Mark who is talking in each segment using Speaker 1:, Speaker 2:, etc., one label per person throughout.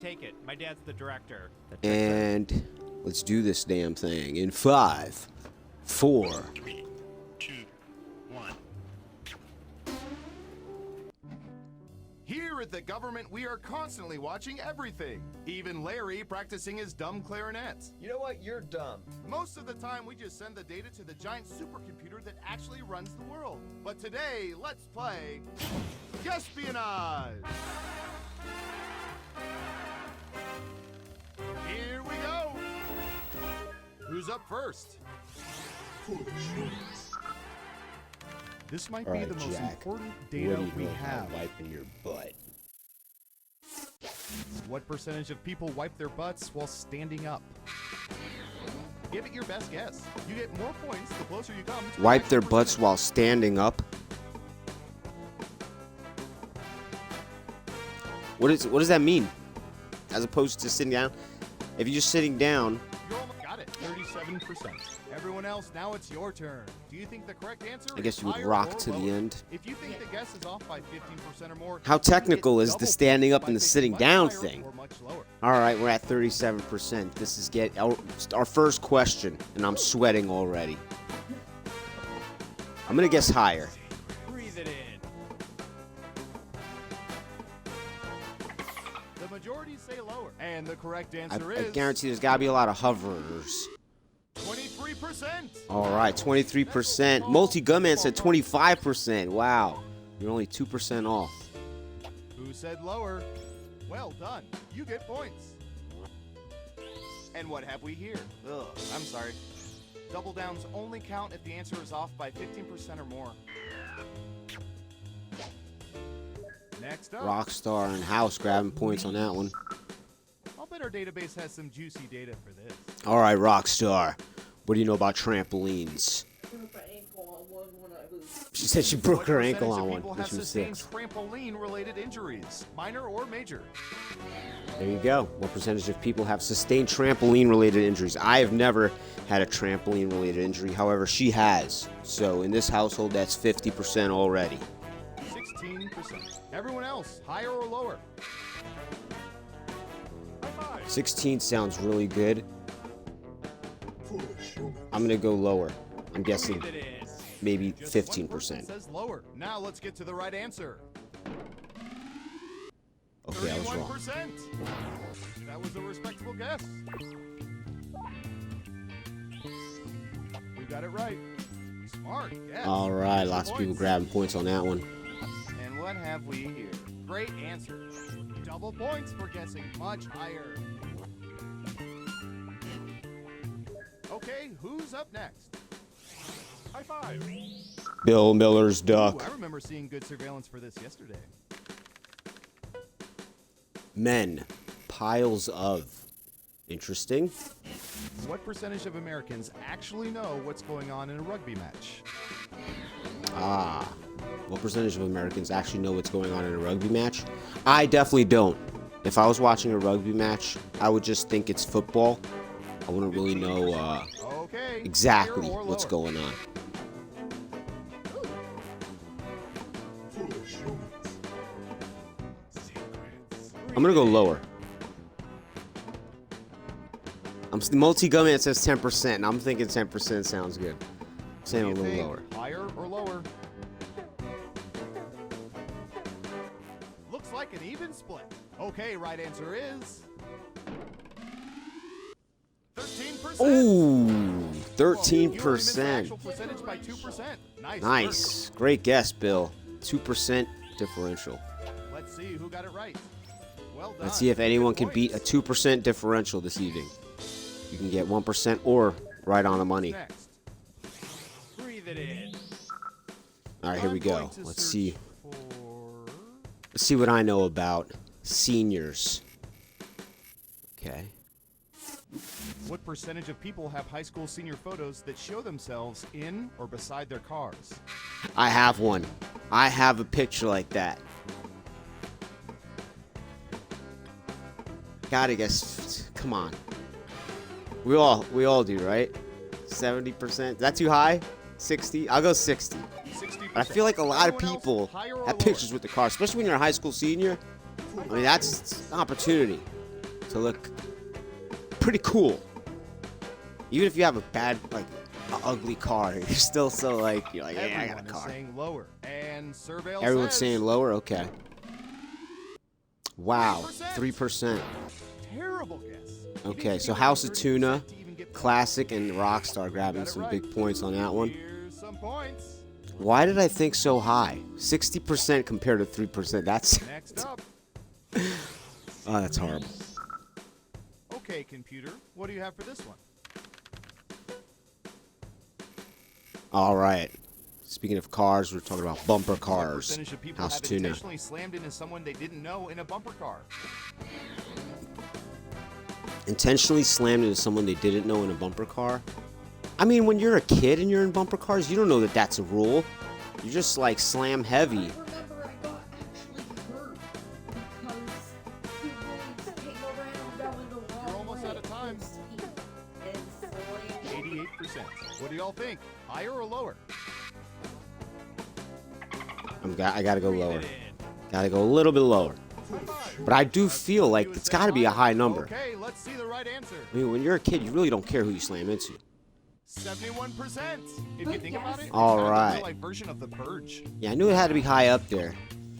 Speaker 1: take it. My dad's the director.
Speaker 2: And let's do this damn thing in 5, 4.
Speaker 3: 3, 2, 1.
Speaker 4: Here at the government, we are constantly watching everything. Even Larry practicing his dumb clarinet.
Speaker 5: You know what? You're dumb.
Speaker 4: Most of the time, we just send the data to the giant supercomputer that actually runs the world. But today, let's play Guespionage. Here we go. Who's up first? This might be the most important data we have.
Speaker 2: Wiping your butt.
Speaker 4: What percentage of people wipe their butts while standing up? Give it your best guess. You get more points the closer you come to
Speaker 2: Wipe their
Speaker 4: the
Speaker 2: butts
Speaker 4: percentage.
Speaker 2: while standing up. What does that mean? As opposed to sitting down? If you're just sitting down,
Speaker 4: You almost got it. 37%. Everyone else, now it's your turn. Do you think the correct answer
Speaker 2: I guess
Speaker 4: is
Speaker 2: you would
Speaker 4: higher
Speaker 2: rock
Speaker 4: or
Speaker 2: to the
Speaker 4: lower?
Speaker 2: end.
Speaker 4: If you think the guess is off by 15% or more,
Speaker 2: How
Speaker 4: you can
Speaker 2: technical
Speaker 4: get
Speaker 2: is the
Speaker 4: double
Speaker 2: standing
Speaker 4: points
Speaker 2: up
Speaker 4: by
Speaker 2: and the
Speaker 4: thinking
Speaker 2: sitting
Speaker 4: much
Speaker 2: down
Speaker 4: higher
Speaker 2: thing?
Speaker 4: or much lower.
Speaker 2: All right, we're at 37%. This is our first question, and I'm sweating already. I'm gonna guess higher.
Speaker 1: Breathe it in.
Speaker 4: The majority say lower. And the correct
Speaker 2: I
Speaker 4: answer is
Speaker 2: guarantee there's gotta be a lot of hoverers.
Speaker 4: 23%.
Speaker 2: All right, 23%. Multi-Gunman said 25%. Wow, you're only 2% off.
Speaker 4: Who said lower? Well done. You get points. And what have we here? Ugh, I'm sorry. Double downs only count if the answer is off by 15% or more. Next up,
Speaker 2: Rockstar and House grabbing points on that one.
Speaker 4: I'll bet our database has some juicy data for this.
Speaker 2: All right, Rockstar. What do you know about trampolines? She said she broke
Speaker 4: What
Speaker 2: her
Speaker 4: percentage
Speaker 2: ankle
Speaker 4: of
Speaker 2: on one
Speaker 4: people
Speaker 2: when
Speaker 4: have
Speaker 2: she was
Speaker 4: sustained
Speaker 2: 6.
Speaker 4: trampoline-related injuries, minor or major?
Speaker 2: There you go. What percentage of people have sustained trampoline-related injuries? I have never had a trampoline-related injury. However, she has. So in this household, that's 50% already.
Speaker 4: 16%. Everyone else, higher or lower? High five.
Speaker 2: 16 sounds really good. I'm going to go lower. I'm guessing
Speaker 1: Breathe it in.
Speaker 2: maybe
Speaker 4: Just one
Speaker 2: 15%.
Speaker 4: person says lower. Now let's get to the right answer.
Speaker 2: Okay, I was wrong.
Speaker 4: 31%. That was a respectable guess. We got it right. Smart guess.
Speaker 2: All right,
Speaker 4: Extra
Speaker 2: lots of people
Speaker 4: points.
Speaker 2: grabbing points on that one.
Speaker 4: And what have we here? Great answer. Double points for guessing much higher. Okay, who's up next? High five.
Speaker 2: Bill Miller's
Speaker 4: Ooh,
Speaker 2: duck.
Speaker 4: I remember seeing good surveillance for this yesterday.
Speaker 2: Men. Piles of. Interesting.
Speaker 4: What percentage of Americans actually know what's going on in a rugby match?
Speaker 2: Ah. What percentage of Americans actually know what's going on in a rugby match? I definitely don't. If I was watching a rugby match, I would just think it's football. I wouldn't really know
Speaker 4: Okay.
Speaker 2: exactly
Speaker 4: higher or
Speaker 2: what's
Speaker 4: lower?
Speaker 2: going on. I'm gonna go lower. Multi-Gunman says 10%, and I'm thinking 10% sounds good. I'm saying a
Speaker 4: What do you
Speaker 2: little
Speaker 4: think?
Speaker 2: lower.
Speaker 4: Higher or lower? Looks like an even split. Okay, right answer is 13%.
Speaker 2: Ooh,
Speaker 4: Whoa, you only missed the
Speaker 2: 13%.
Speaker 4: actual percentage by 2%. Nice.
Speaker 2: Nice. Great guess, Bill. 2% differential.
Speaker 4: Work. Let's see who got it right. Well done.
Speaker 2: Let's see if
Speaker 4: You
Speaker 2: anyone
Speaker 4: get
Speaker 2: can beat a
Speaker 4: points.
Speaker 2: 2% differential this evening. You can get 1% or right on the money.
Speaker 4: Next.
Speaker 1: Breathe it in.
Speaker 2: All right, here we
Speaker 4: I'm
Speaker 2: go.
Speaker 4: going to
Speaker 2: Let's
Speaker 4: search
Speaker 2: see.
Speaker 4: for-
Speaker 2: Let's see what I know about seniors. Okay.
Speaker 4: What percentage of people have high school senior photos that show themselves in or beside their cars?
Speaker 2: I have one. I have a picture like that. Gotta guess. Come on. We all do, right? 70%. Is that too high? 60? I'll go 60.
Speaker 4: 60%.
Speaker 2: But I feel like a lot of
Speaker 4: Everyone else,
Speaker 2: people
Speaker 4: higher or
Speaker 2: have
Speaker 4: lower?
Speaker 2: pictures with the car, especially when you're a high school senior. I mean, that's an opportunity. to look pretty cool. Even if you have a bad, like, ugly car, you're still so like, you're like, yeah, I got a
Speaker 4: Everyone is
Speaker 2: car.
Speaker 4: saying lower. And Surveil
Speaker 2: Everyone's
Speaker 4: says
Speaker 2: saying lower? Okay. Wow,
Speaker 4: 3%.
Speaker 2: 3%.
Speaker 4: terrible guess. You
Speaker 2: Okay,
Speaker 4: didn't
Speaker 2: so
Speaker 4: give
Speaker 2: House
Speaker 4: away
Speaker 2: of Tuna,
Speaker 4: 30% to even get points.
Speaker 2: Classic, and Rockstar grabbing
Speaker 4: Got it
Speaker 2: some
Speaker 4: right.
Speaker 2: big points on that one.
Speaker 4: Here's some points.
Speaker 2: Why did I think so high? 60% compared to 3%. That's
Speaker 4: Next up.
Speaker 2: oh, that's horrible.
Speaker 4: Okay, computer. What do you have for this one?
Speaker 2: All right. Speaking of cars, we're talking about bumper
Speaker 4: What
Speaker 2: cars.
Speaker 4: percentage of people
Speaker 2: House
Speaker 4: have
Speaker 2: of Tuna.
Speaker 4: intentionally slammed into someone they didn't know in a bumper car?
Speaker 2: Intentionally slammed into someone they didn't know in a bumper car. I mean, when you're a kid and you're in bumper cars, you don't know that that's a rule. You just like slam heavy.
Speaker 5: I remember I got actually hurt because two bullies came around going the wrong
Speaker 4: You're almost
Speaker 5: way
Speaker 4: out of time.
Speaker 5: and slammed
Speaker 4: 88%. What do y'all think? Higher or lower?
Speaker 2: I gotta go
Speaker 1: Breathe
Speaker 2: lower.
Speaker 1: it in.
Speaker 2: Gotta go a little bit lower.
Speaker 4: High five.
Speaker 2: But I do feel like it's gotta be a high number.
Speaker 4: Okay, let's see the right answer.
Speaker 2: I mean, when you're a kid, you really don't care who you slam into.
Speaker 4: 71%. If you think about it, it's
Speaker 2: All
Speaker 4: kind of a
Speaker 2: right.
Speaker 4: real-life version of The Purge.
Speaker 2: Yeah, I knew it had to be high up there.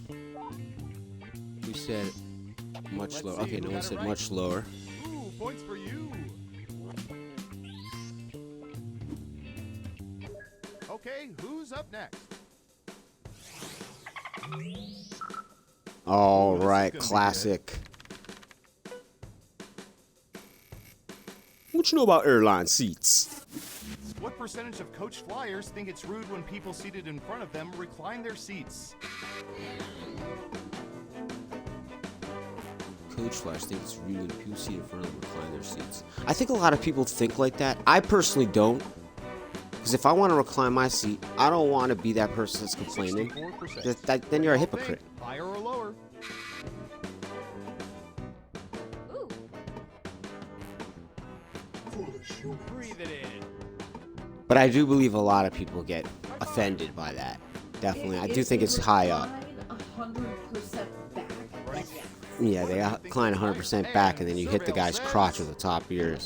Speaker 2: Who said much
Speaker 4: Let's
Speaker 2: lower?
Speaker 4: see,
Speaker 2: Okay,
Speaker 4: who
Speaker 2: no
Speaker 4: got
Speaker 2: one
Speaker 4: it
Speaker 2: said
Speaker 4: right?
Speaker 2: much lower.
Speaker 4: Ooh, points for you. Okay, who's up next?
Speaker 2: All
Speaker 4: Ooh, this is
Speaker 2: right,
Speaker 4: gonna be
Speaker 2: classic. What you know about airline seats?
Speaker 4: What percentage of coach flyers think it's rude when people seated in front of them recline their seats?
Speaker 2: Coach flyers think it's rude when people seated in front of them recline their seats. I think a lot of people think like that. I personally don't. Because if I want to recline my seat, I don't want to be that person that's complaining.
Speaker 4: 64%.
Speaker 2: Then you're a
Speaker 4: What do y'all
Speaker 2: hypocrite.
Speaker 4: think? Higher or lower?
Speaker 5: Ooh,
Speaker 1: Breathe it in.
Speaker 2: But I do believe a lot of people get offended by that. Definitely. I do think it's high up.
Speaker 5: 100% back.
Speaker 4: Right.
Speaker 2: Yeah, they recline 100% back, and then you hit the guy's crotch with the top of your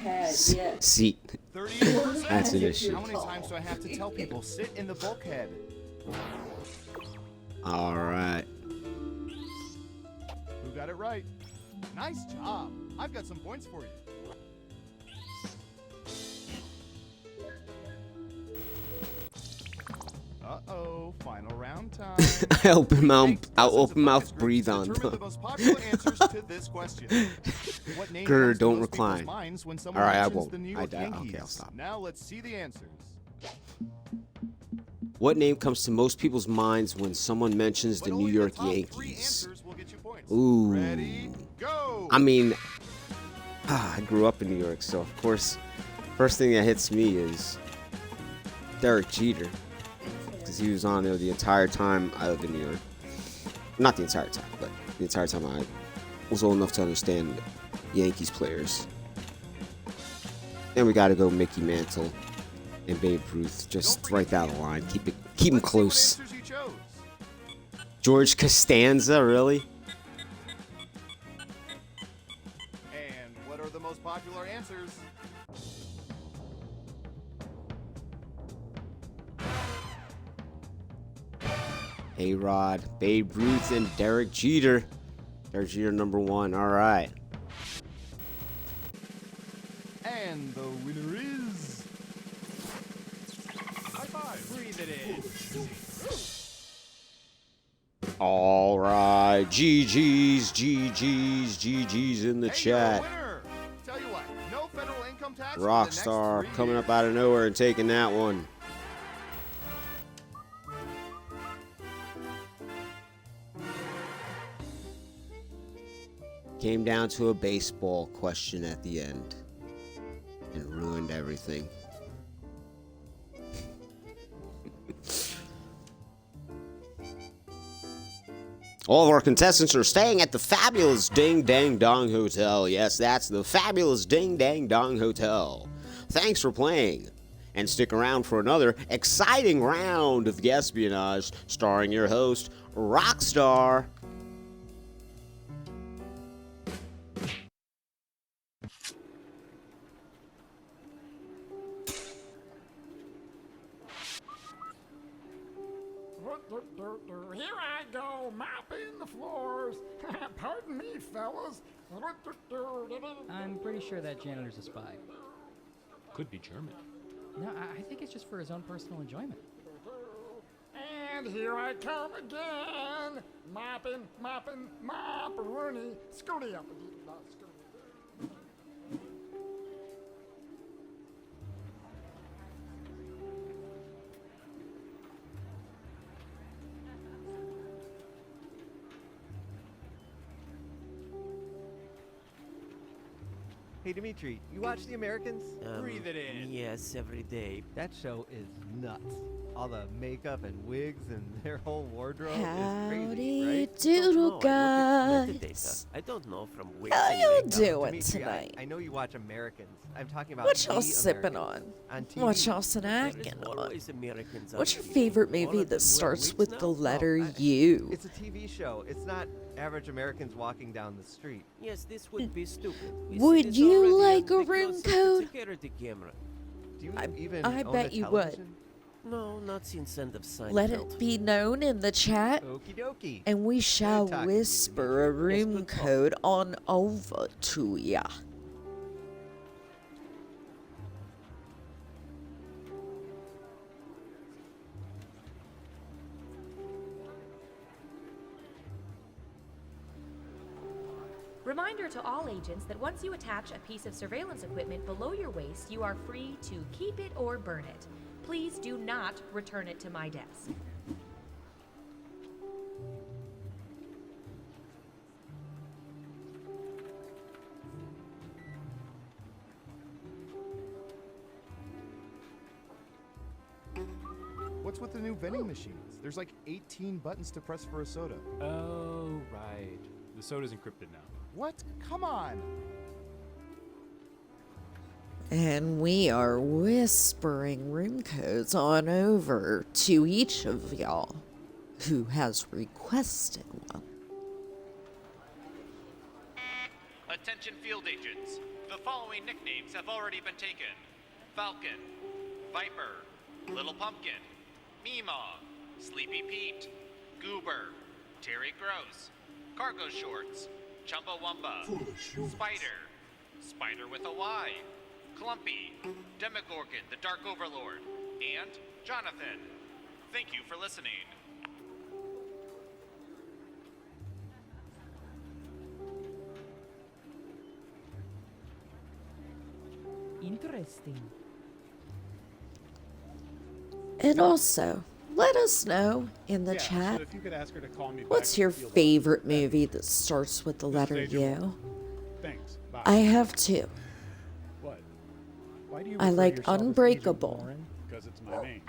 Speaker 5: Head, yeah.
Speaker 2: seat.
Speaker 4: 38%.
Speaker 2: That's an issue.
Speaker 4: How many times do I have to tell people sit in the bulkhead?
Speaker 2: All right.
Speaker 4: Who got it right? Nice job. I've got some points for you. Uh-oh, final round time.
Speaker 2: I open mouth,
Speaker 4: Think
Speaker 2: I'll
Speaker 4: dozens of
Speaker 2: open mouth,
Speaker 4: focus groups
Speaker 2: breathe on
Speaker 4: determine the
Speaker 2: them.
Speaker 4: most popular answers to this question. What name
Speaker 2: Grr,
Speaker 4: comes to
Speaker 2: don't
Speaker 4: most people's
Speaker 2: recline.
Speaker 4: minds when someone
Speaker 2: All right, I
Speaker 4: mentions
Speaker 2: won't.
Speaker 4: the New
Speaker 2: I
Speaker 4: York
Speaker 2: die- okay, I'll
Speaker 4: Yankees?
Speaker 2: stop.
Speaker 4: Now let's see the answers.
Speaker 2: What name comes to most people's minds when someone mentions the
Speaker 4: But
Speaker 2: New
Speaker 4: only
Speaker 2: York
Speaker 4: top three
Speaker 2: Yankees?
Speaker 4: answers will get you points.
Speaker 2: Ooh.
Speaker 4: Ready? Go.
Speaker 2: I mean, I grew up in New York, so of course, first thing that hits me is Derek Jeter, because he was on there the entire time I lived in New York. Not the entire time, but the entire time I was old enough to understand Yankees players. And we got to go Mickey Mantle and Babe Ruth, just right down the line. Keep them
Speaker 4: Let's see what
Speaker 2: close.
Speaker 4: answers you chose.
Speaker 2: George Costanza, really?
Speaker 4: And what are the most popular answers?
Speaker 2: A-Rod, Babe Ruth, and Derek Jeter. Derek Jeter number one. All right.
Speaker 4: And the winner is...
Speaker 1: High five. Breathe it in.
Speaker 2: All right. GG's, GG's, GG's in the
Speaker 4: Hey,
Speaker 2: chat.
Speaker 4: you're a winner. Tell you what, no federal income tax for the next
Speaker 2: Rockstar
Speaker 4: 3
Speaker 2: coming up
Speaker 4: years.
Speaker 2: out of nowhere and taking that one. Came down to a baseball question at the end and ruined everything. All of our contestants are staying at the fabulous Ding Dang Dong Hotel. Yes, that's the fabulous Ding Dang Dong Hotel. Thanks for playing. And stick around for another exciting round of the espionage starring your host, Rockstar.
Speaker 6: Here I go, mopping the floors. Pardon me, fellas.
Speaker 7: I'm pretty sure that janitor's a spy.
Speaker 1: Could be German.
Speaker 7: No, I think it's just for his own personal enjoyment.
Speaker 6: And here I come again. Mopping, mop-a-rooney. Scooty up.
Speaker 8: Hey Dimitri, you watch The Americans?
Speaker 1: Breathe it in.
Speaker 9: Yes, every day.
Speaker 8: That show is nuts. All the makeup and wigs and their whole wardrobe is
Speaker 10: Howdy
Speaker 8: crazy, right?
Speaker 10: doodle,
Speaker 9: Oh, I look at
Speaker 10: guys.
Speaker 9: metadata. I don't know from where.
Speaker 10: How
Speaker 9: to
Speaker 10: you
Speaker 9: make up.
Speaker 10: doing
Speaker 8: Dimitri,
Speaker 10: tonight?
Speaker 8: I know you watch Americans. I'm talking about
Speaker 10: What y'all
Speaker 8: The
Speaker 10: sipping
Speaker 8: Americans
Speaker 10: on?
Speaker 8: TV.
Speaker 10: What y'all
Speaker 9: There is
Speaker 10: snacking on?
Speaker 9: always Americans on
Speaker 10: What's your
Speaker 9: TV.
Speaker 10: favorite
Speaker 9: All
Speaker 10: movie
Speaker 9: of them
Speaker 10: that
Speaker 9: wear
Speaker 10: starts
Speaker 9: wigs
Speaker 10: with
Speaker 9: now?
Speaker 10: the letter
Speaker 8: I-
Speaker 10: U?
Speaker 8: It's a TV show. It's not average Americans walking down the street.
Speaker 9: Yes, this would be stupid. We
Speaker 10: Would
Speaker 9: see this
Speaker 10: you
Speaker 9: already
Speaker 10: like
Speaker 9: on
Speaker 10: a
Speaker 9: the
Speaker 10: room
Speaker 9: closest
Speaker 10: code?
Speaker 9: security camera.
Speaker 8: Do you
Speaker 10: I-
Speaker 8: even
Speaker 10: I
Speaker 8: own
Speaker 10: bet
Speaker 8: a
Speaker 10: you would.
Speaker 8: television?
Speaker 9: No, not since end of Seinfeld.
Speaker 10: Let it be known in the chat,
Speaker 8: Okie dokie.
Speaker 10: and we shall
Speaker 8: talking to you,
Speaker 10: whisper a
Speaker 8: Dimitri. Yes,
Speaker 10: room
Speaker 8: good talk.
Speaker 10: code on over to ya.
Speaker 11: Reminder to all agents that once you attach a piece of surveillance equipment below your waist, you are free to keep it or burn it. Please do not return it to my desk.
Speaker 4: What's with the new vending machines? There's like 18 buttons to press for a soda.
Speaker 1: Oh, right. The soda's encrypted now.
Speaker 4: What? Come on!
Speaker 10: And we are whispering room codes on over to each of y'all who has requested one.
Speaker 12: Attention field agents. The following nicknames have already been taken. Falcon, Viper, Little Pumpkin, Meemaw, Sleepy Pete, Goober, Terry Gross, Cargo Shorts, Chumbawamba, Spider, Spider with a Y, Clumpy, Demogorgon, the Dark Overlord, and Jonathan. Thank you for listening.
Speaker 7: Interesting.
Speaker 10: And also, let us know in the
Speaker 3: Yeah,
Speaker 10: chat,
Speaker 3: so if you could ask her to call me back
Speaker 10: what's
Speaker 3: to
Speaker 10: your
Speaker 3: field
Speaker 10: favorite
Speaker 3: office.
Speaker 10: movie that starts with the
Speaker 3: This is
Speaker 10: letter
Speaker 3: Agent
Speaker 10: U?
Speaker 3: Warren. Thanks. Bye.
Speaker 10: I have two.
Speaker 3: What? Why do you
Speaker 10: I
Speaker 3: refer to
Speaker 10: like
Speaker 3: yourself as Agent
Speaker 10: Unbreakable.
Speaker 3: Warren? Because it's my name.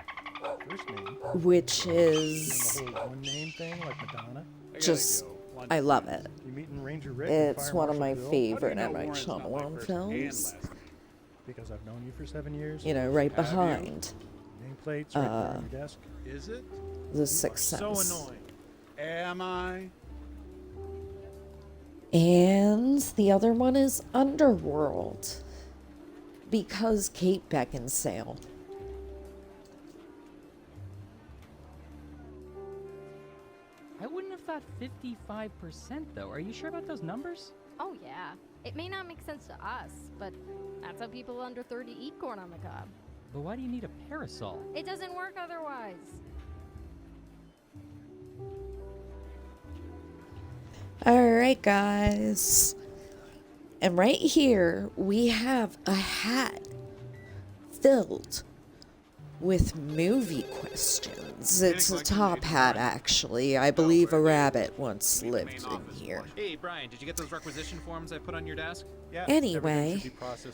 Speaker 3: First name.
Speaker 10: Which
Speaker 3: Doing
Speaker 10: is
Speaker 3: the whole one name thing like Madonna.
Speaker 10: just, I love it.
Speaker 3: You meeting Ranger Rick and
Speaker 10: It's
Speaker 3: Fire
Speaker 10: one of
Speaker 3: Marshal
Speaker 10: my
Speaker 3: Bill? How
Speaker 10: favorite
Speaker 3: do you
Speaker 10: M.
Speaker 3: know
Speaker 10: Night
Speaker 3: Warren's not my
Speaker 10: Shyamalan
Speaker 3: first and
Speaker 10: films.
Speaker 3: last name? Because I've known you for 7 years.
Speaker 10: You know, right
Speaker 3: Have you?
Speaker 10: behind
Speaker 3: Nameplates right there on your desk. Is it?
Speaker 10: The Sixth
Speaker 3: So
Speaker 10: Sense.
Speaker 3: annoying. Am I?
Speaker 10: And the other one is Underworld. Because Kate Beckinsale.
Speaker 7: I wouldn't have thought 55% though. Are you sure about those numbers?
Speaker 13: Oh yeah. It may not make sense to us, but that's how people under 30 eat corn on the cob.
Speaker 7: But why do you need a parasol?
Speaker 13: It doesn't work otherwise.
Speaker 10: Alright, guys. And right here, we have a hat filled with movie questions. It's a top hat, actually. I believe a rabbit once lived in here.
Speaker 12: Hey, Brian, did you get those requisition forms I put on your desk?
Speaker 3: Yeah.
Speaker 10: Anyway,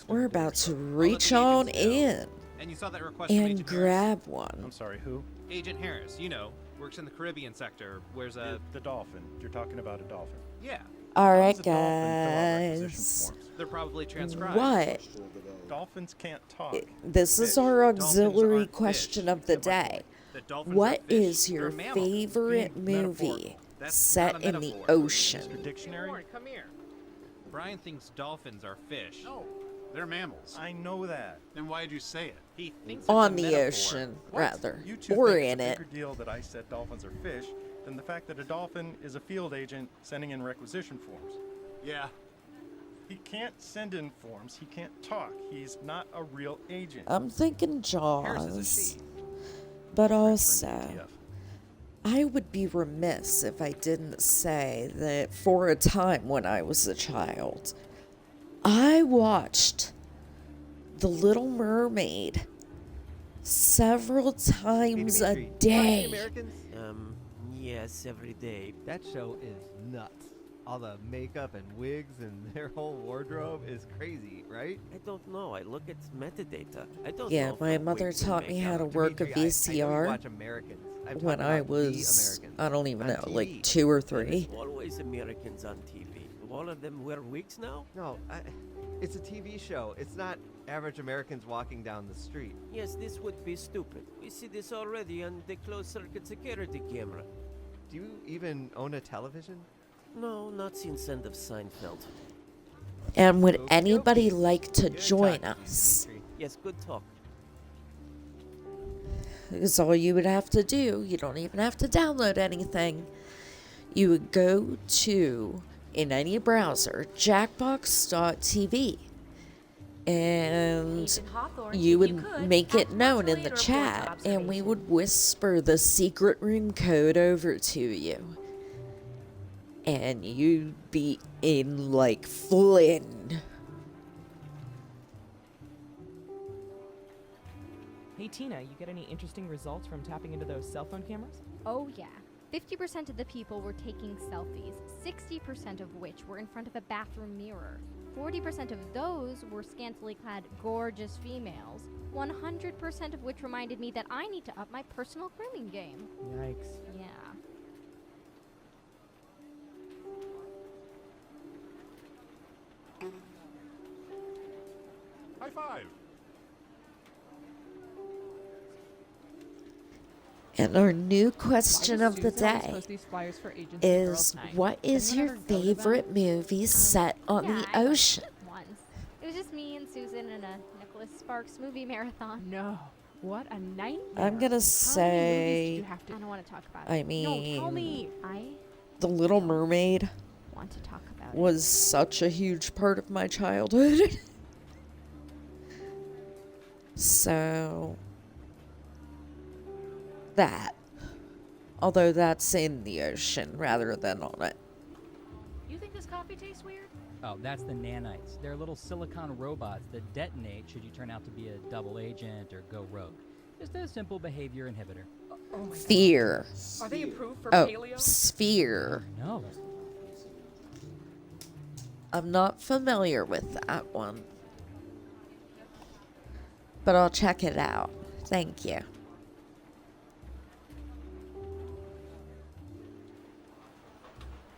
Speaker 10: we're about to reach on in
Speaker 12: And you saw that request from
Speaker 10: and
Speaker 12: Agent
Speaker 10: grab
Speaker 3: I'm
Speaker 10: one.
Speaker 3: sorry, who?
Speaker 12: Agent Harris, you know, works in the Caribbean sector, wears a...
Speaker 3: The dolphin. You're talking about a dolphin.
Speaker 12: Yeah,
Speaker 10: Alright,
Speaker 3: How does a dolphin fill out requisition
Speaker 10: guys.
Speaker 3: forms?
Speaker 12: they're probably transcribed.
Speaker 10: What?
Speaker 3: Dolphins can't talk.
Speaker 10: This is
Speaker 12: Fish.
Speaker 10: our
Speaker 12: Dolphins
Speaker 10: auxiliary
Speaker 12: aren't
Speaker 10: question
Speaker 12: fish.
Speaker 10: of the
Speaker 12: Get my
Speaker 10: day.
Speaker 12: point. The dolphins
Speaker 10: What
Speaker 12: are fish.
Speaker 10: is your
Speaker 12: They're mammals.
Speaker 10: favorite
Speaker 3: Being metaphorical.
Speaker 10: movie
Speaker 12: That's
Speaker 10: set
Speaker 12: not a
Speaker 10: in the
Speaker 12: metaphor.
Speaker 3: Mr.
Speaker 10: ocean?
Speaker 3: Dictionary?
Speaker 12: Warren, come here. Brian thinks dolphins are fish.
Speaker 3: No. They're mammals. I know that. Then why did you say it?
Speaker 12: He thinks
Speaker 10: On the ocean, rather. Or in
Speaker 3: it's a
Speaker 10: it.
Speaker 3: bigger deal that I said dolphins are fish than the fact that a dolphin is a field agent sending in requisition forms.
Speaker 12: Yeah.
Speaker 3: He can't send in forms. He can't talk. He's not a real agent.
Speaker 10: I'm thinking Jaws. But also, I would be remiss if I didn't say that for a time when I was a child, I watched The Little Mermaid several times a day.
Speaker 9: Yes, every day.
Speaker 8: That show is nuts. All the makeup and wigs and their whole wardrobe is crazy, right?
Speaker 9: I don't know. I look at metadata. I don't
Speaker 10: Yeah,
Speaker 9: know.
Speaker 10: my mother taught me how to work a VCR when I was, I don't even know, like 2 or 3.
Speaker 9: There's always Americans on TV. All of them wear wigs now?
Speaker 8: No, it's a TV show. It's not average Americans walking down the street.
Speaker 9: Yes, this would be stupid. We see this already on the closed-circuit security camera.
Speaker 8: Do you even own a television?
Speaker 9: No, not since end of Seinfeld.
Speaker 10: And would anybody like to join us?
Speaker 9: Yes, good talk.
Speaker 10: Because all you would have to do, you don't even have to download anything. You would go to, in any browser, jackbox.tv. And you would make it known in the chat, and we would whisper the secret room code over to you. And you'd be in like Flynn.
Speaker 14: Hey Tina, you get any interesting results from tapping into those cell phone cameras?
Speaker 13: Oh yeah. 50% of the people were taking selfies, 60% of which were in front of a bathroom mirror. 40% of those were scantily clad, gorgeous females. 100% of which reminded me that I need to up my personal grooming game.
Speaker 14: Yikes.
Speaker 13: Yeah.
Speaker 3: High five.
Speaker 10: And our new question of the day is, what is your favorite movie set on the ocean?
Speaker 13: Once. It was just me and Susan in a Nicholas Sparks movie marathon.
Speaker 14: No. What a nightmare.
Speaker 10: I'm gonna say,
Speaker 13: I don't want to talk about it.
Speaker 10: I mean,
Speaker 13: No, tell me. I
Speaker 10: The Little Mermaid
Speaker 13: want to talk about it.
Speaker 10: was such a huge part of my childhood. So, that. Although that's in the ocean rather than on it.
Speaker 11: You think this coffee tastes weird?
Speaker 7: Oh, that's the nanites. They're little silicon robots that detonate should you turn out to be a double agent or go rogue. Just a simple behavior inhibitor.
Speaker 11: Oh my
Speaker 10: Fear.
Speaker 11: God. Are they approved for
Speaker 10: Oh,
Speaker 11: paleo?
Speaker 10: Sphere.
Speaker 7: No.
Speaker 10: I'm not familiar with that one. But I'll check it out. Thank you.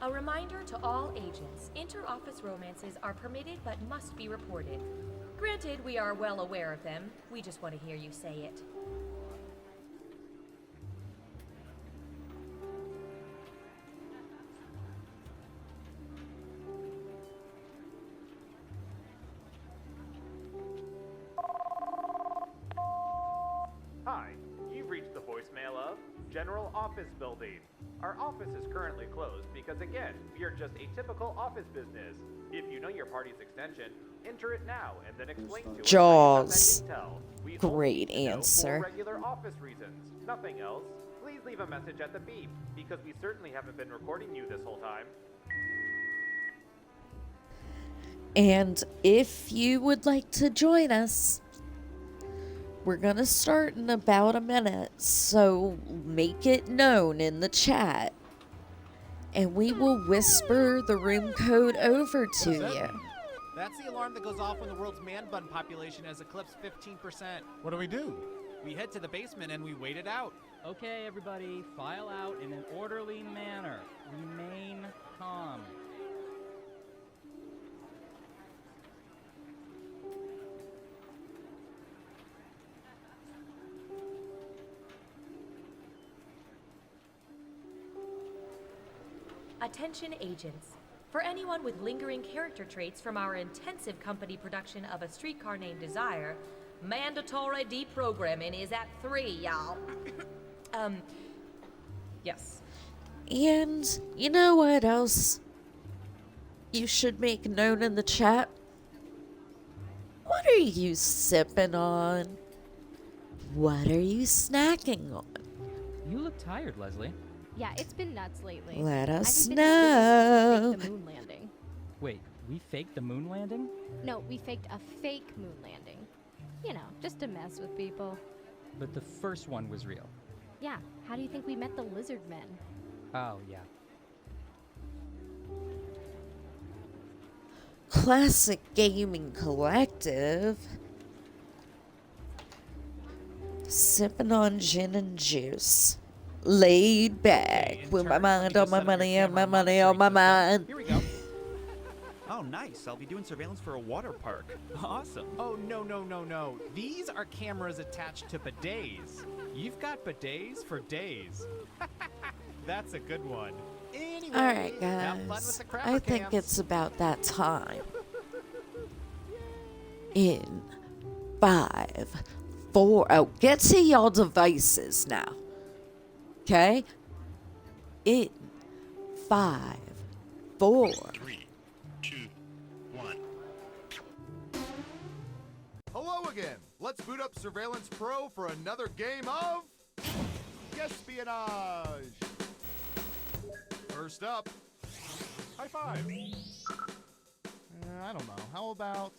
Speaker 11: A reminder to all agents, inter-office romances are permitted but must be reported. Granted, we are well aware of them. We just want to hear you say it.
Speaker 12: Hi, you've reached the voicemail of General Office Building. Our office is currently closed because, again, we are just a typical office business. If you know your party's extension, enter it now and then explain to us how you got that
Speaker 10: Jaws.
Speaker 12: intel. We
Speaker 10: Great
Speaker 12: only know
Speaker 10: answer.
Speaker 12: For regular office reasons, nothing else. Please leave a message at the beep because we certainly haven't been recording you this whole time.
Speaker 10: And if you would like to join us, we're gonna start in about a minute, so make it known in the chat. And we will whisper the room code over to you.
Speaker 15: That's the alarm that goes off when the world's man bun population has eclipsed 15%.
Speaker 3: What do we do?
Speaker 15: We head to the basement and we wait it out.
Speaker 7: Okay, everybody, file out in an orderly manner. Remain calm.
Speaker 11: Attention agents. For anyone with lingering character traits from our intensive company production of A Streetcar Named Desire, mandatory deprogramming is at 3, y'all. Yes.
Speaker 10: And you know what else you should make known in the chat? What are you sipping on? What are you snacking on?
Speaker 7: You look tired, Leslie.
Speaker 13: Yeah, it's been nuts lately.
Speaker 10: Let us
Speaker 13: I haven't been
Speaker 10: know.
Speaker 13: to fake the moon landing.
Speaker 7: Wait, we faked the moon landing?
Speaker 13: No, we faked a fake moon landing. You know, just to mess with people.
Speaker 7: But the first one was real.
Speaker 13: Yeah, how do you think we met the lizard men?
Speaker 7: Oh, yeah.
Speaker 10: Classic Gaming Collective. Sipping on gin and juice. Laid back with my mind on my money and my money on my mind.
Speaker 16: Here we go. Oh, nice. I'll be doing surveillance for a water park. Awesome.
Speaker 15: Oh, no. These are cameras attached to bidets. You've got bidets for days. That's a good one. Anyway,
Speaker 10: Alright,
Speaker 15: have fun with
Speaker 10: guys.
Speaker 15: the crapper
Speaker 10: I think
Speaker 15: cams.
Speaker 10: it's about that time. In 5, 4. Oh, get to y'all devices now. Okay? In 5, 4.
Speaker 4: 3, 2, 1. Hello again. Let's boot up Surveillance Pro for another game of Espionage. First up, high five. I don't know. How about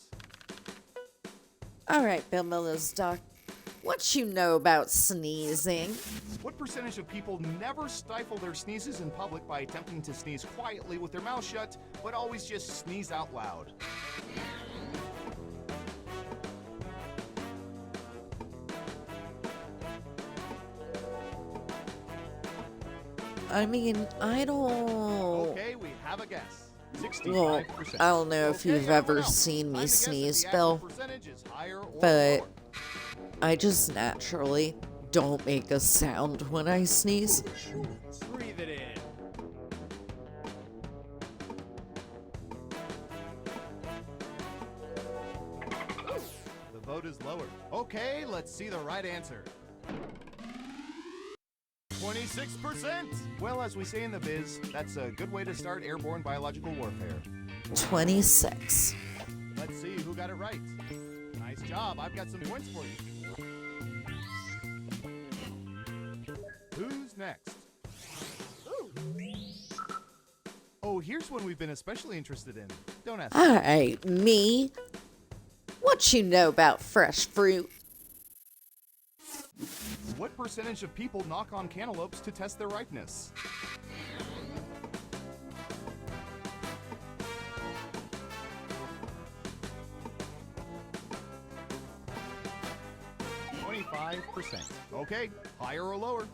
Speaker 10: Alright, Bill Miller's doc. What you know about sneezing?
Speaker 4: what percentage of people never stifle their sneezes in public by attempting to sneeze quietly with their mouth shut, but always just sneeze out loud?
Speaker 10: I mean, I don't...
Speaker 4: Okay, we have a guess. 65%.
Speaker 10: Well, I don't know if you've ever seen me sneeze, Bill, but I just naturally don't make a sound when I sneeze.
Speaker 15: Breathe it in.
Speaker 4: The vote is lowered. Okay, let's see the right answer. 26%! Well, as we say in the biz, that's a good way to start airborne biological warfare.
Speaker 10: 26.
Speaker 4: Let's see who got it right. Nice job, I've got some points for you. Who's next? Oh, here's one we've been especially interested in. Don't ask.
Speaker 10: Alright, me. What you know about fresh fruit?
Speaker 4: What percentage of people knock on cantaloupes to test their ripeness? %. Okay, higher or lower?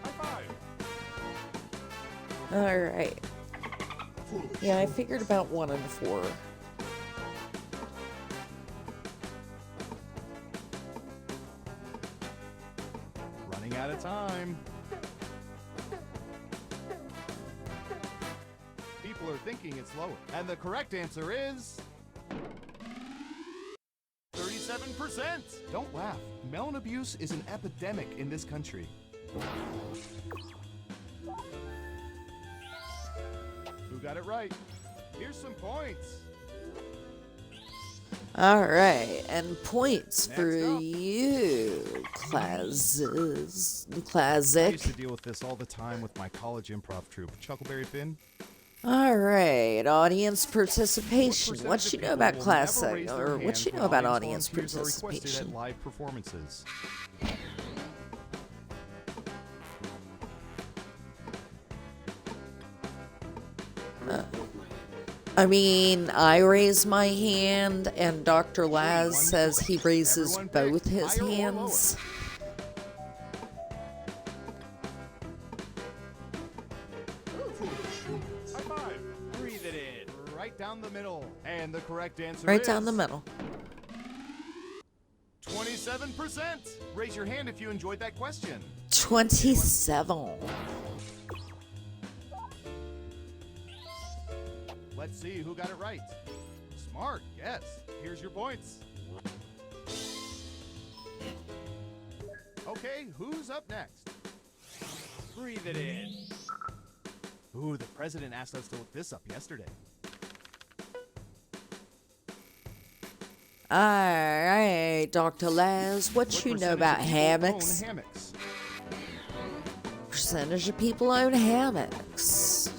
Speaker 4: High five.
Speaker 10: Alright. Yeah, I figured about 1 in 4.
Speaker 4: Running out of time. People are thinking it's lower. And the correct answer is 37%. Don't laugh. Melon abuse is an epidemic in this country. Who got it right? Here's some points.
Speaker 10: Alright, and points for you, classes.
Speaker 4: I
Speaker 10: Classic.
Speaker 4: used to deal with this all the time with my college improv troupe. Chuckleberry Finn?
Speaker 10: Alright, audience participation. What you know about
Speaker 4: Will never
Speaker 10: classic?
Speaker 4: raise their
Speaker 10: Or what
Speaker 4: hand
Speaker 10: you
Speaker 4: when
Speaker 10: know about audience
Speaker 4: volunteers are requested
Speaker 10: participation?
Speaker 4: at live performances.
Speaker 10: I mean, I raise my hand, and Dr. Laz says he raises both his hands.
Speaker 4: High five. Breathe it in. Right down the middle. And the correct answer
Speaker 10: Right
Speaker 4: is
Speaker 10: down the middle.
Speaker 4: 27%. Raise your hand if you enjoyed that question.
Speaker 10: 27.
Speaker 4: Let's see who got it right. Smart, yes. Here's your points. Okay, who's up next? Breathe it in. Ooh, the president asked us to look this up yesterday.
Speaker 10: Alright, Dr. Laz, what you know about hammocks?
Speaker 4: Hammocks?
Speaker 10: Percentage of people own hammocks.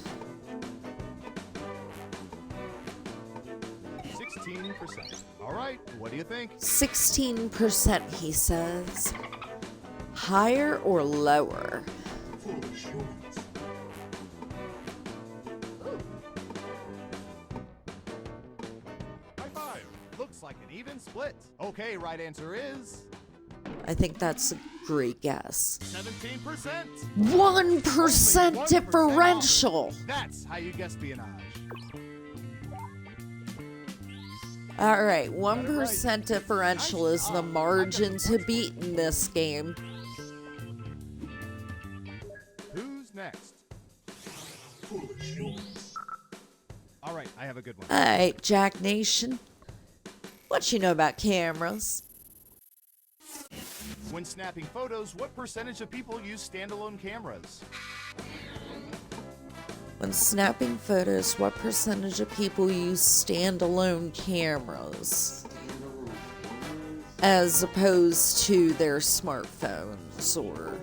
Speaker 4: 16%. All right, what do you think?
Speaker 10: 16%, he says. Higher or lower?
Speaker 4: High five. Looks like an even split. Okay, right answer is
Speaker 10: I think that's a great guess.
Speaker 4: 17%.
Speaker 10: 1% differential.
Speaker 4: Off. That's how you guess espionage.
Speaker 10: Alright, 1% differential is the margin to beat in this game.
Speaker 4: Who's next? All right, I have a good one.
Speaker 10: Alright, Jack Nation. What you know about cameras?
Speaker 4: When snapping photos, what percentage of people use standalone cameras?
Speaker 10: When snapping photos, what percentage of people use standalone cameras as opposed to their smartphones? Or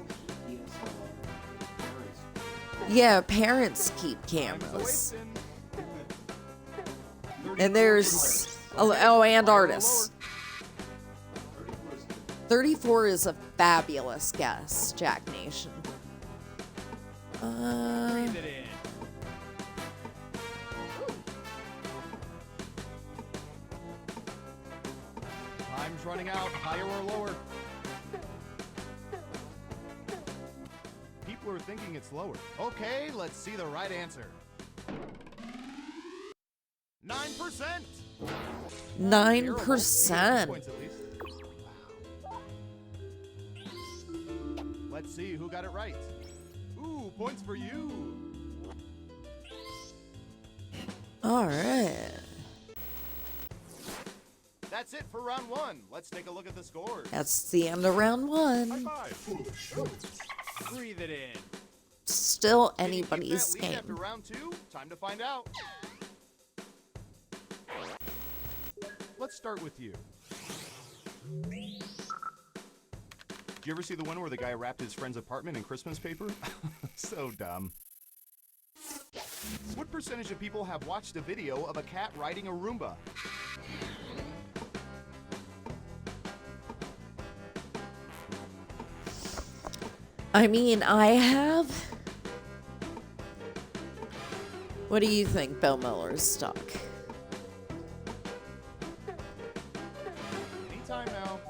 Speaker 10: yeah, parents keep cameras. And there's and artists. 34 is a fabulous guess, Jack Nation.
Speaker 4: Breathe it in. Time's running out. Higher or lower? People are thinking it's lower. Okay, let's see the right answer. 9%.
Speaker 10: 9%.
Speaker 4: Points at least. Let's see who got it right. Ooh, points for you.
Speaker 10: All right.
Speaker 4: That's it for round one. Let's take a look at the scores.
Speaker 10: That's the end of round one.
Speaker 4: High five. Breathe it in.
Speaker 10: Still
Speaker 4: Can you keep
Speaker 10: anybody's
Speaker 4: that lead
Speaker 10: game.
Speaker 4: After round two, time to find out. Let's start with you. Did you ever see the one where the guy wrapped his friend's apartment in Christmas paper? So dumb. What percentage of people have watched a video of a cat riding a Roomba?
Speaker 10: I mean, I have. What do you think, Bill Miller's stuck?
Speaker 4: Anytime now.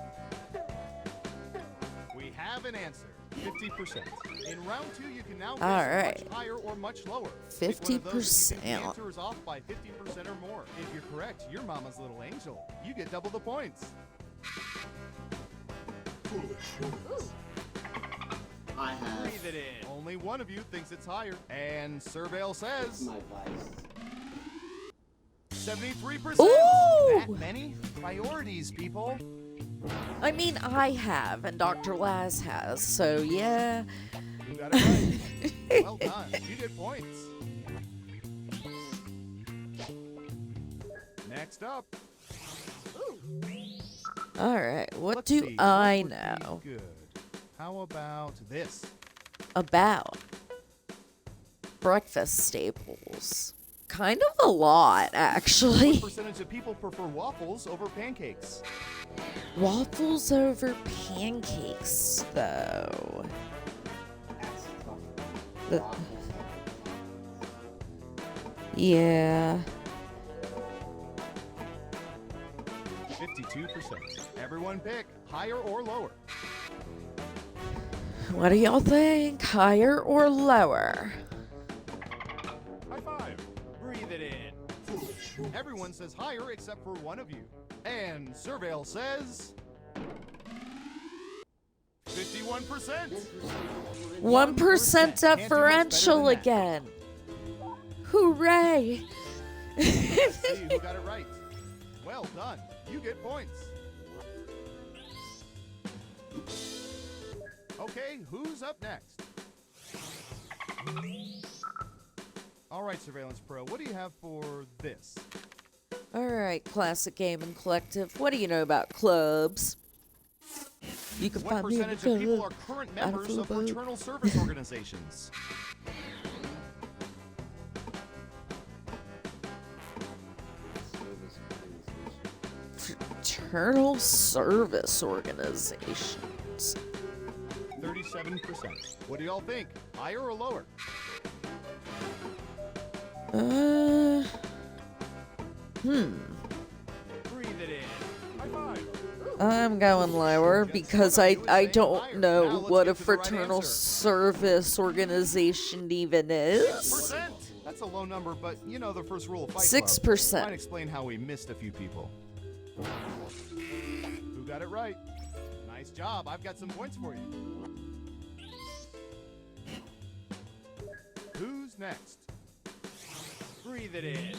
Speaker 4: We have an answer. 50%. In round two, you can now guess
Speaker 10: All right.
Speaker 4: much higher or much lower. Pick one of those if you think
Speaker 10: 50%.
Speaker 4: the answer is off by 50% or more. If you're correct, you're Mama's little angel. You get double the points.
Speaker 2: I have.
Speaker 4: Breathe it in. Only one of you thinks it's higher. And Surveil says 73%.
Speaker 10: Ooh!
Speaker 4: That many? Priorities, people.
Speaker 10: I mean, I have, and Dr. Laz has, so yeah.
Speaker 4: You got it right. Well done. You get points. Next up.
Speaker 10: Alright, what
Speaker 4: Let's
Speaker 10: do
Speaker 4: see,
Speaker 10: I
Speaker 4: what would be
Speaker 10: know
Speaker 4: Good. How about this?
Speaker 10: about breakfast staples? Kind of a lot, actually.
Speaker 4: What percentage of people prefer waffles over pancakes?
Speaker 10: Waffles over pancakes, though. Yeah.
Speaker 4: 52%. Everyone pick higher or lower.
Speaker 10: What do y'all think? Higher or lower?
Speaker 4: High five. Breathe it in. Everyone says higher except for one of you. And Surveil says 51%.
Speaker 10: 1% differential again. Hooray!
Speaker 4: Let's see who got it right. Well done. You get points. Okay, who's up next? All right, Surveillance Pro, what do you have for this?
Speaker 10: Alright, Classic Gaming Collective. What do you know about clubs? You can
Speaker 4: What
Speaker 10: find me in the
Speaker 4: percentage of people
Speaker 10: club.
Speaker 4: are current
Speaker 10: Out of
Speaker 4: members of
Speaker 10: club.
Speaker 4: fraternal service organizations?
Speaker 10: Fraternal service organizations.
Speaker 4: 37%. What do y'all think? Higher or lower?
Speaker 15: Breathe it in. High five.
Speaker 10: I'm going lower because I don't know what a fraternal service organization even is.
Speaker 4: That's a low number, but you know the first rule of Fight
Speaker 10: 6%.
Speaker 4: Club. Might explain how we missed a few people. Who got it right? Nice job. I've got some points for you. Who's next?
Speaker 15: Breathe it in.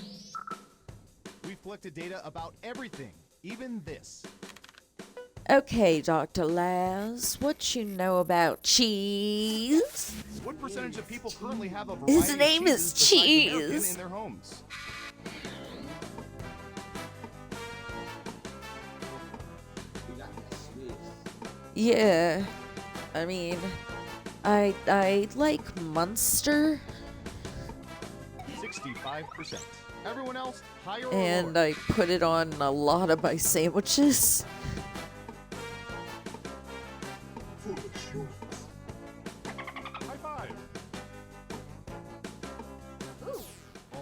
Speaker 4: We've collected data about everything, even this.
Speaker 10: Okay, Dr. Laz, what you know about cheese?
Speaker 4: What percentage of people currently have a variety
Speaker 10: His
Speaker 4: of
Speaker 10: name is
Speaker 4: cheeses besides American
Speaker 10: Cheese.
Speaker 4: in their homes?
Speaker 10: Yeah, I mean, I like Munster,
Speaker 4: 65%. Everyone else, higher or
Speaker 10: and
Speaker 4: lower?
Speaker 10: I put it on a lot of my sandwiches.
Speaker 4: High five.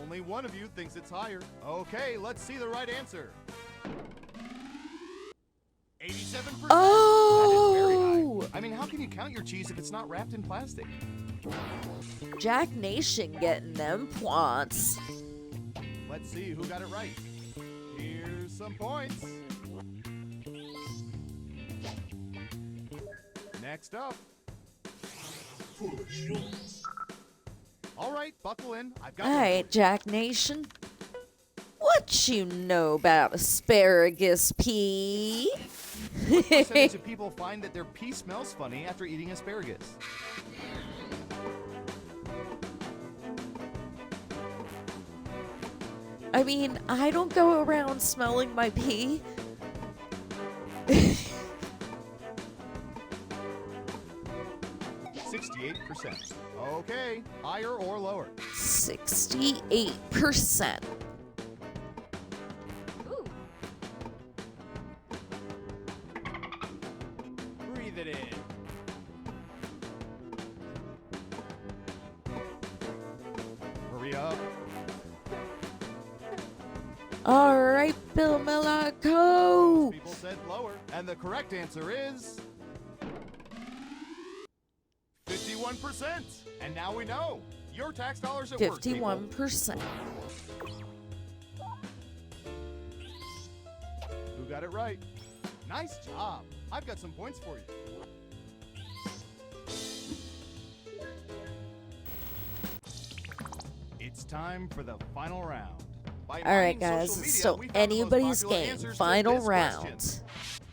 Speaker 4: Only one of you thinks it's higher. Okay, let's see the right answer. 87%.
Speaker 10: Oh!
Speaker 4: That is very high. I mean, how can you count your cheese if it's not wrapped in plastic?
Speaker 10: Jack Nation getting them points.
Speaker 4: Let's see who got it right. Here's some points. Next up. All right, buckle in. I've got
Speaker 10: Alright, Jack Nation. What you know about asparagus pea?
Speaker 4: What percentage of people find that their pee smells funny after eating asparagus?
Speaker 10: I mean, I don't go around smelling my pee.
Speaker 4: 68%. Okay, higher or lower?
Speaker 10: 68%.
Speaker 15: Breathe it in.
Speaker 4: Hurry up.
Speaker 10: Alright, Bill Malaco.
Speaker 4: People said lower, and the correct answer is 51%. And now we know. Your tax dollars at work, people.
Speaker 10: 51%.
Speaker 4: Who got it right? Nice job. I've got some points for you. It's time for the final round. By
Speaker 10: Alright,
Speaker 4: mining
Speaker 10: guys,
Speaker 4: social media,
Speaker 10: so
Speaker 4: we found the most
Speaker 10: anybody's
Speaker 4: popular
Speaker 10: game.
Speaker 4: answers to
Speaker 10: Final
Speaker 4: this question.
Speaker 10: round.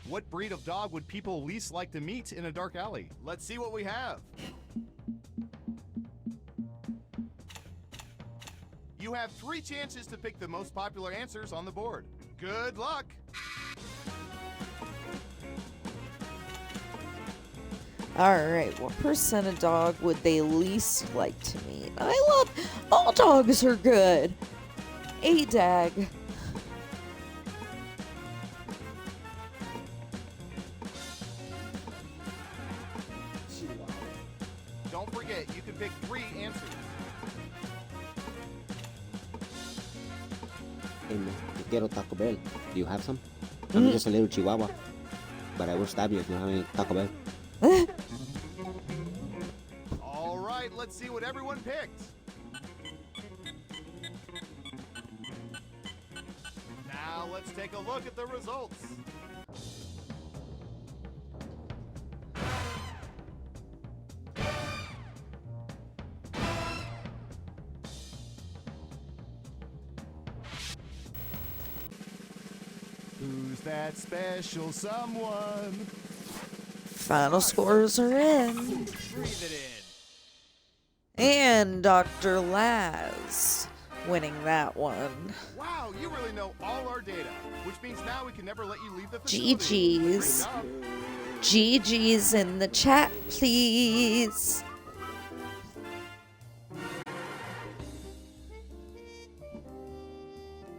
Speaker 4: What breed of dog would people least like to meet in a dark alley? Let's see what we have. You have 3 chances to pick the most popular answers on the board. Good luck!
Speaker 10: Alright, what percent of dog would they least like to meet? I love all dogs are good. A-dag.
Speaker 4: Don't forget, you can pick 3 answers.
Speaker 2: Hey man, yo quiero Taco Bell. Do you have some? I'm just a little chihuahua, but I will stab you if you don't have any Taco Bell.
Speaker 4: All right, let's see what everyone picked. Now let's take a look at the results. Who's that special someone?
Speaker 10: Final scores are in.
Speaker 15: Breathe it in.
Speaker 10: And Dr. Laz winning that one.
Speaker 4: Wow, you really know all our data, which means now we can never let you leave the facility.
Speaker 10: GG's. GG's in the chat, please.